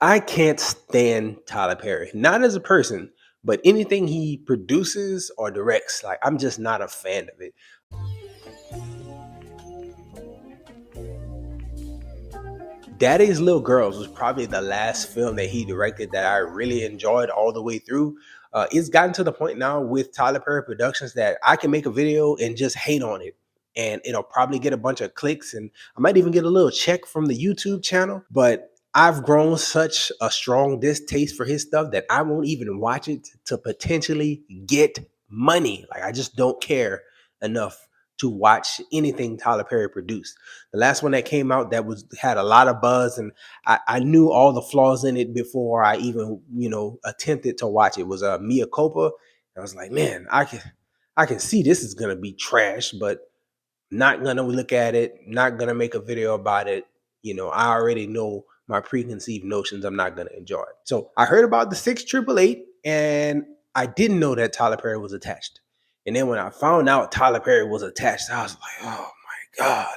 I can't stand Tyler Perry, not as a person, but anything he produces or directs, like I'm just not a fan of it. Daddy's Little Girls was probably the last film that he directed that I really enjoyed all the way through. It's gotten to the point now with Tyler Perry Productions that I can make a video and just hate on it. And it'll probably get a bunch of clicks, and I might even get a little check from the YouTube channel. But I've grown such a strong distaste for his stuff that I won't even watch it to potentially get money. Like, I just don't care enough to watch anything Tyler Perry produced. The last one that came out that was had a lot of buzz, and I knew all the flaws in it before I even attempted to watch it. Was Mia Culpa. I was like, man, I can see this is gonna be trash, but not gonna look at it, not gonna make a video about it. I already know my preconceived notions. I'm not gonna enjoy it. So I heard about the 688, and I didn't know that Tyler Perry was attached. And then when I found out Tyler Perry was attached, I was like, oh my God.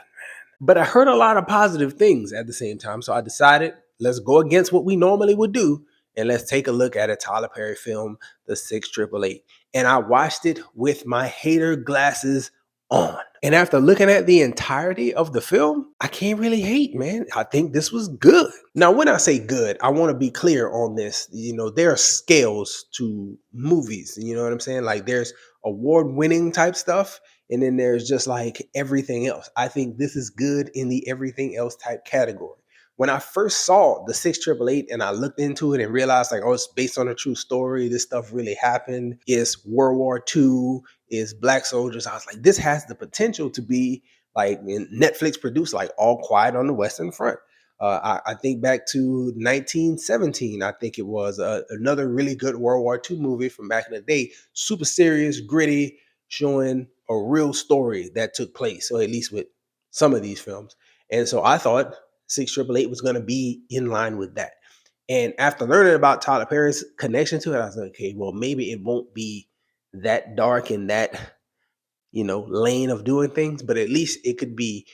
But I heard a lot of positive things at the same time. So I decided, let's go against what we normally would do, and let's take a look at a Tyler Perry film, The 688. And I watched it with my hater glasses on. And after looking at the entirety of the film, I can't really hate, man. I think this was good. Now, when I say good, I want to be clear on this. There are scales to movies. You know what I'm saying? Like, there's award winning type stuff, and then there's just like everything else. I think this is good in the everything else type category. When I first saw the 688 and I looked into it and realized, like, oh, it's based on a true story. This stuff really happened. It's World War II. It's black soldiers. I was like, this has the potential to be like Netflix produced, like All Quiet on the Western Front. I think back to 1917. I think it was another really good World War II movie from back in the day. Super serious, gritty, showing a real story that took place, or at least with some of these films. And so I thought 688 was going to be in line with that. And after learning about Tyler Perry's connection to it, I was like, okay, well, maybe it won't be that dark and that, lane of doing things, but at least it could be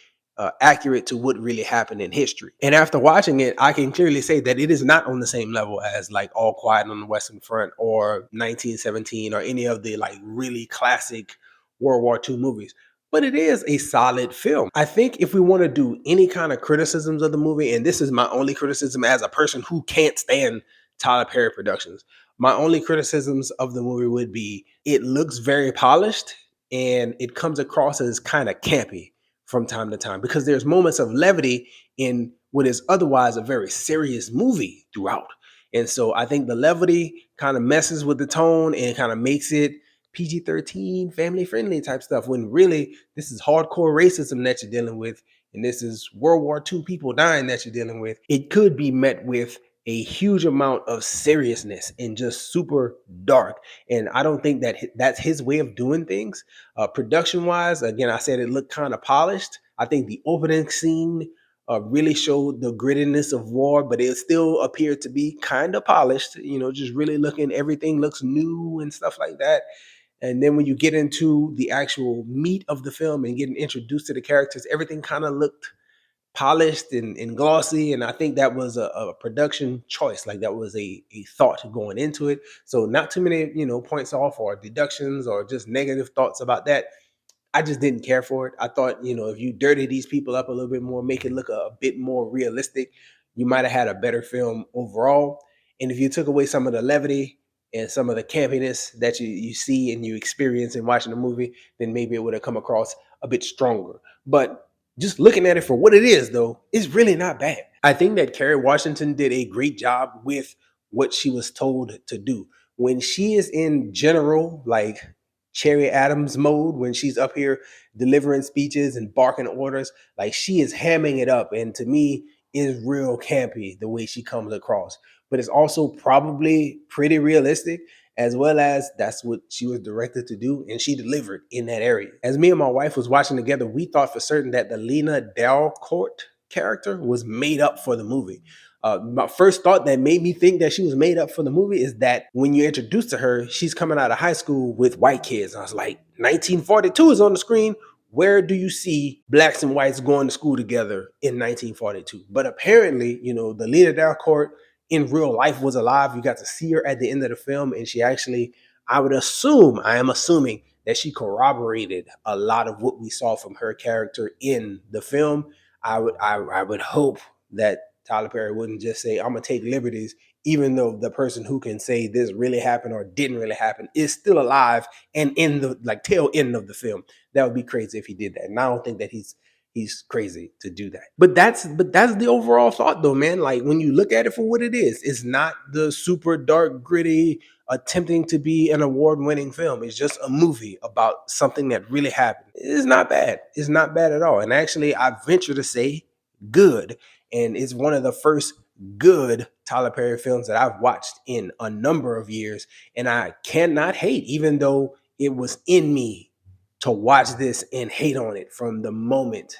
accurate to what really happened in history. And after watching it, I can clearly say that it is not on the same level as like All Quiet on the Western Front or 1917 or any of the like really classic World War II movies. But it is a solid film. I think if we want to do any kind of criticisms of the movie, and this is my only criticism as a person who can't stand Tyler Perry Productions, my only criticisms of the movie would be it looks very polished and it comes across as kind of campy from time to time because there's moments of levity in what is otherwise a very serious movie throughout. And so I think the levity kind of messes with the tone and kind of makes it PG-13, family friendly type stuff, when really this is hardcore racism that you're dealing with. And this is World War II people dying that you're dealing with. It could be met with a huge amount of seriousness and just super dark. And I don't think that that's his way of doing things. Production wise, again, I said it looked kind of polished. I think the opening scene really showed the grittiness of war, but it still appeared to be kind of polished, just really looking, everything looks new and stuff like that. And then when you get into the actual meat of the film and getting introduced to the characters, everything kind of looked polished and glossy. And I think that was a production choice. Like, that was a thought going into it. So not too many, points off or deductions or just negative thoughts about that. I just didn't care for it. I thought, if you dirty these people up a little bit more, make it look a bit more realistic, you might have had a better film overall. And if you took away some of the levity and some of the campiness that you see and you experience in watching the movie, then maybe it would have come across a bit stronger. But just looking at it for what it is, though, it's really not bad. I think that Kerry Washington did a great job with what she was told to do. When she is in general, like Cherry Adams mode, when she's up here delivering speeches and barking orders, like, she is hamming it up. And to me, is real campy the way she comes across. But it's also probably pretty realistic, as well as that's what she was directed to do. And she delivered in that area. As me and my wife was watching together, we thought for certain that the Lena Delcourtte character was made up for the movie. My first thought that made me think that she was made up for the movie is that when you're introduced to her, she's coming out of high school with white kids. I was like, 1942 is on the screen. Where do you see blacks and whites going to school together in 1942? But apparently, the Lena Delcourtte in real life was alive. You got to see her at the end of the film, and she actually, I would assume, I am assuming that she corroborated a lot of what we saw from her character in the film. I would hope that Tyler Perry wouldn't just say, I'm gonna take liberties, even though the person who can say this really happened or didn't really happen is still alive and in the like tail end of the film. That would be crazy if he did that. And I don't think that he's crazy to do that. But that's the overall thought though, man. Like when you look at it for what it is, it's not the super dark, gritty, attempting to be an award-winning film. It's just a movie about something that really happened. It's not bad. It's not bad at all. And actually, I venture to say good. And it's one of the first good Tyler Perry films that I've watched in a number of years. And I cannot hate, even though it was in me to watch this and hate on it from the moment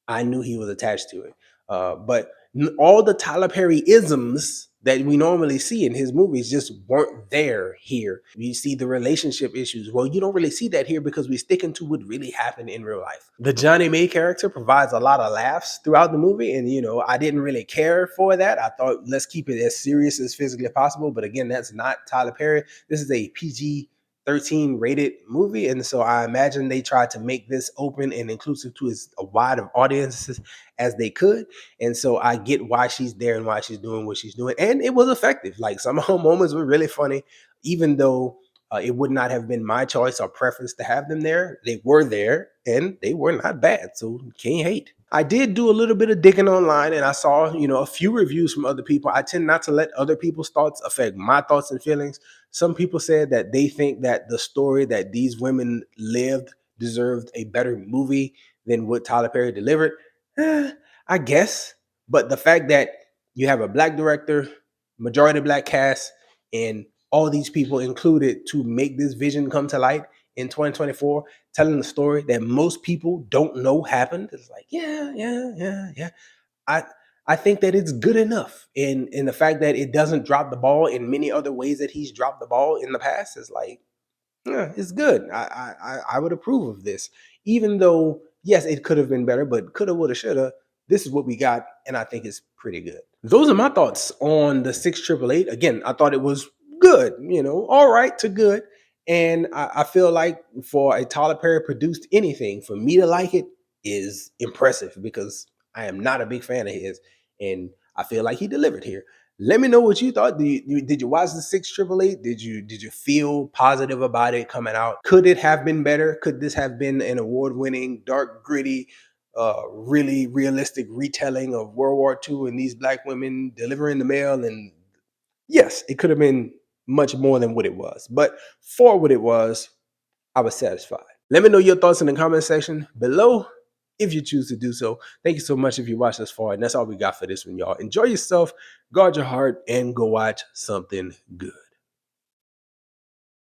I knew he was attached to it. But all the Tyler Perry isms that we normally see in his movies just weren't there here. You see the relationship issues. Well, you don't really see that here because we're sticking to what really happened in real life. The Johnny May character provides a lot of laughs throughout the movie. And, I didn't really care for that. I thought, let's keep it as serious as physically possible. But again, that's not Tyler Perry. This is a PG 13 rated movie, and so I imagine they tried to make this open and inclusive to as a wide of audiences as they could. And so I get why she's there and why she's doing what she's doing, and it was effective. Like some of her moments were really funny, even though it would not have been my choice or preference to have them there. They were there, and they were not bad, so can't hate. I did do a little bit of digging online, and I saw, a few reviews from other people. I tend not to let other people's thoughts affect my thoughts and feelings. Some people said that they think that the story that these women lived deserved a better movie than what Tyler Perry delivered. I guess. But the fact that you have a black director, majority black cast, and all these people included to make this vision come to light in 2024, telling a story that most people don't know happened. It's like, yeah. I I think that it's good enough. And the fact that it doesn't drop the ball in many other ways that he's dropped the ball in the past is like, yeah, it's good. I would approve of this. Even though, yes, it could have been better, but coulda, woulda, shoulda. This is what we got, and I think it's pretty good. Those are my thoughts on the 688. Again, I thought it was good, all right to good. And I feel like for a Tyler Perry produced anything, for me to like it is impressive because I am not a big fan of his. And I feel like he delivered here. Let me know what you thought. Did you watch the 688? Did you feel positive about it coming out? Could it have been better? Could this have been an award-winning, dark, gritty, really realistic retelling of World War II and these black women delivering the mail? And yes, it could have been much more than what it was. But for what it was, I was satisfied. Let me know your thoughts in the comment section below if you choose to do so. Thank you so much if you watched this far. And that's all we got for this one, y'all. Enjoy yourself, guard your heart, and go watch something good.